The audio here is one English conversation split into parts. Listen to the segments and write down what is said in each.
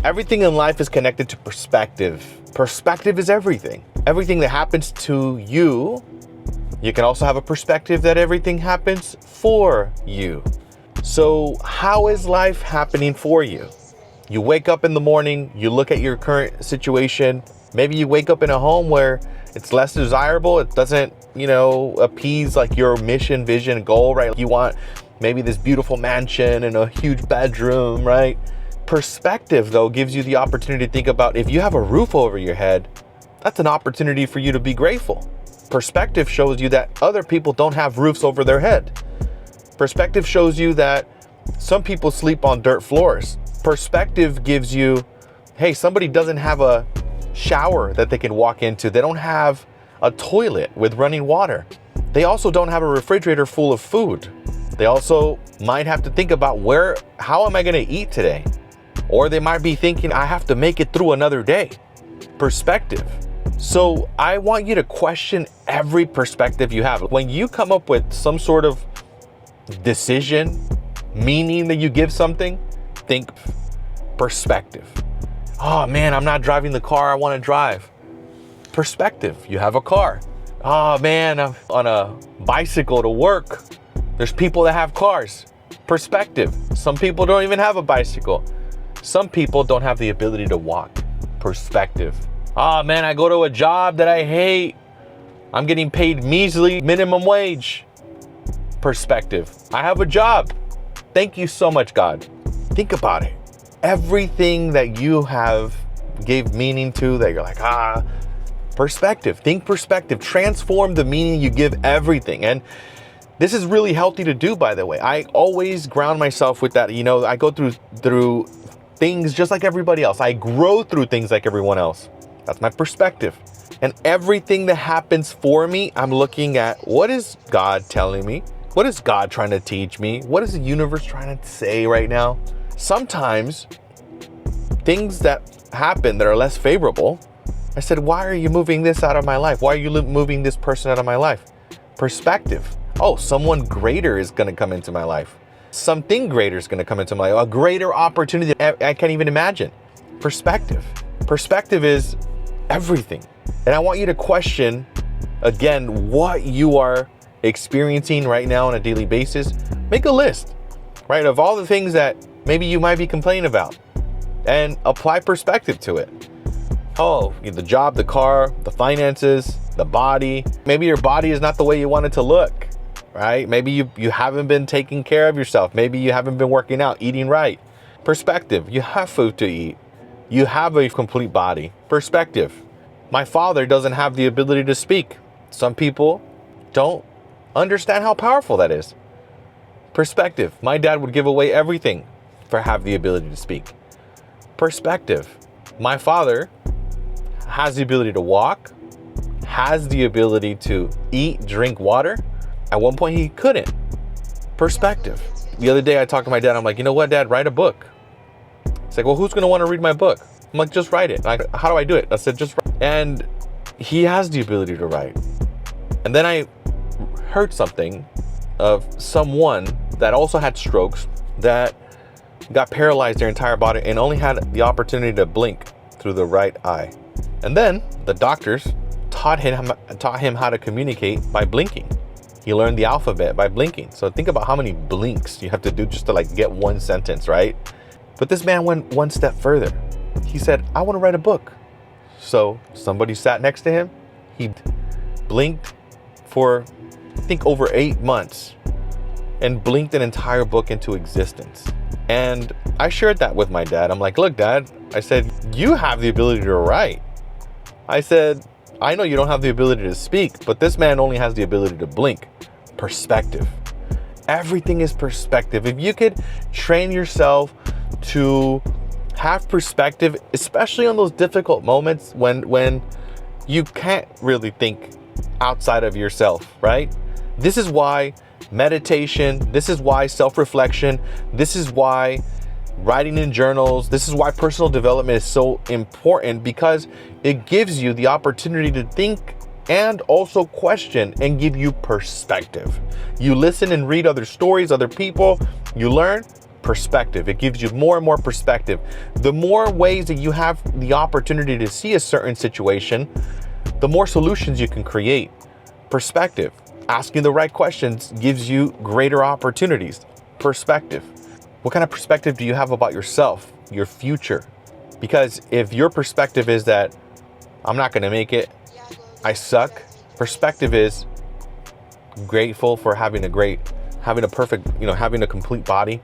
Everything in life is connected to perspective. Perspective is everything. Everything that happens to you, you can also have a perspective that everything happens for you. So how is life happening for you? You wake up in the morning, you look at your current situation. Maybe you wake up in a home where it's less desirable. It doesn't, appease like your mission, vision, goal, right? You want maybe this beautiful mansion and a huge bedroom, right? Perspective, though, gives you the opportunity to think about if you have a roof over your head, that's an opportunity for you to be grateful. Perspective shows you that other people don't have roofs over their head. Perspective shows you that some people sleep on dirt floors. Perspective gives you, hey, somebody doesn't have a shower that they can walk into. They don't have a toilet with running water. They also don't have a refrigerator full of food. They also might have to think about how am I going to eat today? Or they might be thinking, I have to make it through another day. Perspective. So I want you to question every perspective you have. When you come up with some sort of decision, meaning that you give something, think perspective. Oh man, I'm not driving the car I want to drive. Perspective. You have a car. Oh man, I'm on a bicycle to work. There's people that have cars. Perspective. Some people don't even have a bicycle. Some people don't have the ability to walk. Perspective. Oh man, I go to a job that I hate. I'm getting paid measly minimum wage. Perspective. I have a job. Thank you so much, God. Think about it. Everything that you have gave meaning to, that you're like, perspective. Think perspective. Transform the meaning you give everything. And this is really healthy to do, by the way. I always ground myself with that. I go through things just like everybody else. I grow through things like everyone else. That's my perspective. And everything that happens for me, I'm looking at, what is God telling me? What is God trying to teach me? What is the universe trying to say right now? Sometimes things that happen that are less favorable, I said, why are you moving this out of my life? Why are you moving this person out of my life? Perspective. Oh, someone greater is going to come into my life. Something greater is going to come into my life. A greater opportunity that I can't even imagine. Perspective. Perspective is everything. And I want you to question, again, what you are experiencing right now on a daily basis. Make a list, right, of all the things that maybe you might be complaining about, and apply perspective to it. Oh, the job, the car, the finances, the body. Maybe your body is not the way you want it to look, right? Maybe you haven't been taking care of yourself. Maybe you haven't been working out, eating right. Perspective. You have food to eat. You have a complete body. Perspective. My father doesn't have the ability to speak. Some people don't understand how powerful that is. Perspective. My dad would give away everything for have the ability to speak. Perspective. My father has the ability to walk, has the ability to eat, drink water. At one point he couldn't. Perspective. The other day I talked to my dad. I'm like, you know what, Dad, write a book. He's like, well, who's going to want to read my book? I'm like, just write it. Like, how do I do it? I said, just write. And he has the ability to write. And then I heard something of someone that also had strokes, that got paralyzed their entire body and only had the opportunity to blink through the right eye. And then the doctors taught him how to communicate by blinking. He learned the alphabet by blinking. So think about how many blinks you have to do just to get one sentence, right? But this man went one step further. He said, I want to write a book. So somebody sat next to him. He blinked for, I think, over 8 months and blinked an entire book into existence. And I shared that with my dad. I'm like, look, Dad, I said, you have the ability to write. I said, I know you don't have the ability to speak, but this man only has the ability to blink. Perspective. Everything is perspective. If you could train yourself to have perspective, especially on those difficult moments when you can't really think outside of yourself, right? This is why meditation, this is why self-reflection, this is why writing in journals, this is why personal development is so important, because it gives you the opportunity to think and also question and give you perspective. You listen and read other stories, other people, you learn, perspective. It gives you more and more perspective. The more ways that you have the opportunity to see a certain situation, the more solutions you can create. Perspective. Asking the right questions gives you greater opportunities. Perspective. What kind of perspective do you have about yourself, your future? Because if your perspective is that I'm not going to make it, I suck, perspective is grateful for having a perfect, having a complete body.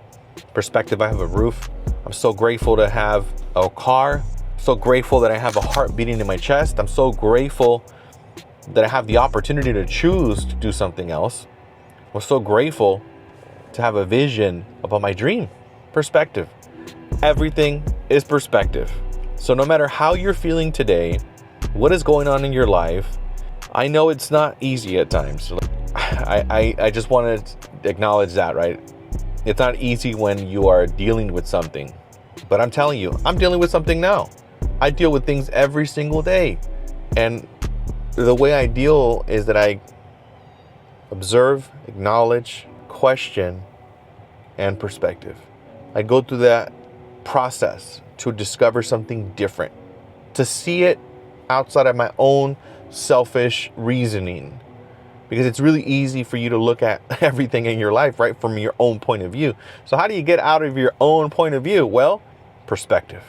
Perspective, I have a roof. I'm so grateful to have a car. So grateful that I have a heart beating in my chest. I'm so grateful that I have the opportunity to choose to do something else. I'm so grateful to have a vision about my dream. Perspective. Everything is perspective. So no matter how you're feeling today, what is going on in your life, I know it's not easy at times. I just want to acknowledge that, right? It's not easy when you are dealing with something. But I'm telling you, I'm dealing with something now. I deal with things every single day. And the way I deal is that I observe, acknowledge, question, and perspective. I go through that process to discover something different, to see it outside of my own selfish reasoning. Because it's really easy for you to look at everything in your life, right, from your own point of view. So how do you get out of your own point of view? Well, perspective.